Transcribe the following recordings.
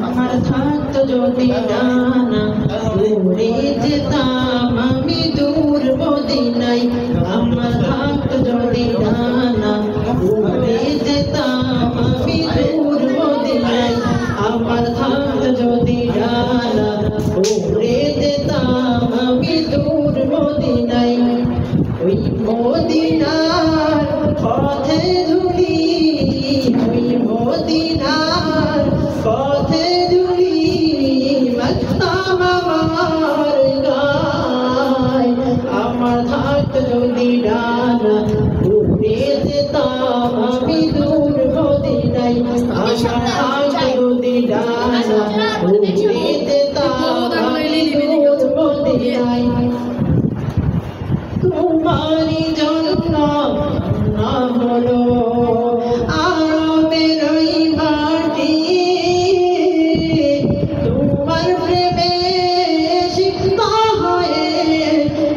আমার থাকতো যদি ডানা উড়ে যেতাম আমি দূর মদিনায়। আমার থাকতো যদি ডানা উড়ে যেতাম আমি দূর মদিনায়। আমার থাকতো যদি ডানা উড়ে যেতাম আমি দূর মদিনায়। ওই মদিনার পথে ধুলি, ওই মদিনার পথে ধুলি মাখতাম আমার গায়। আমার থাকতো যদি ডানা উড়ে যেতাম আমি দূর মদিনায়। আমার থাকতো যদি ডানা উড়ে যেতাম আমি দূর মদিনায়। তোমারি জন্য না হলো আরবের ওই মাটি, তোমার প্রেমে সিক্ত হয়ে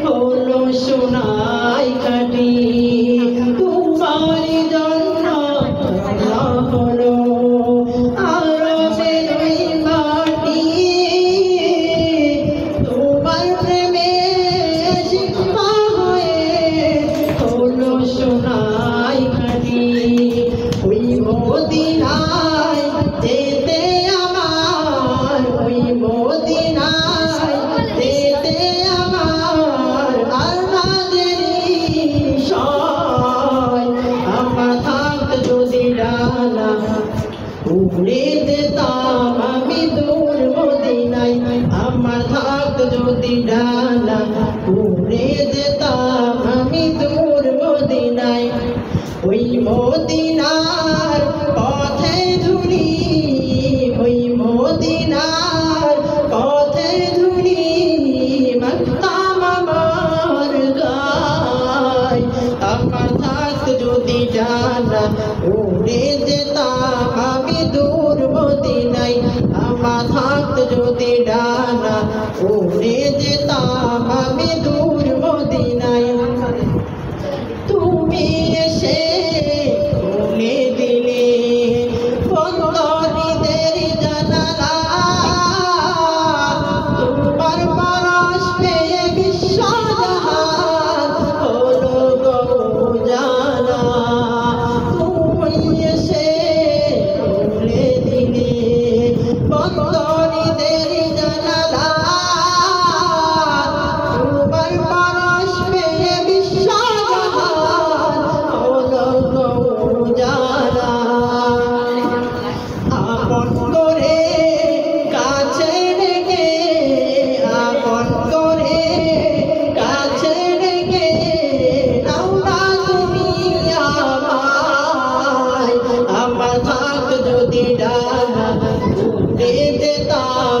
হলো সোনাই কাটি। তোমারি জন্য না হলো আরবের ওই মাটি, তোমার প্রেমে সিক্ত সোনাই কাটি। ওই মদিনায় যেতে আমার, ওই মদিনায় যেতে আমার আর না দেরি সয়। আমার থাকতো যদি ডানা উড়ে যেতাম আমি দূর মদিনায়। আমার থাকতো যদি ডানা উড়ে যেতাম আমি দূর মদিনায়। ওই মদিনার পথে ধুলি, ওই মদিনার পথে ধুলি মাখতাম আমার গায়। আমার থাকতো যদি ডানা উড়ে যেতাম আমি দূর মদিনায়। আমার থাকতো যদি ডানা উড়ে যেতাম আমি দূর মদিনায়। তুমি এসে খুলে দিলে বন্দরীদের জানালা, তোমার পরশ পেয়ে বিশ্বজাহান হলো গো উজালা। তুমি এসে খুলে দিলে বন্দরীদের জানালা, তোমার পরশ পেয়ে বিশ্বজাহান হলো গো উজালা। আপন করে কাছে ডেকে, আপন করে কাছে ডেকে নাও না তুমি আমায়। আমার থাকতো যদি ডানা উড়ে যেতাম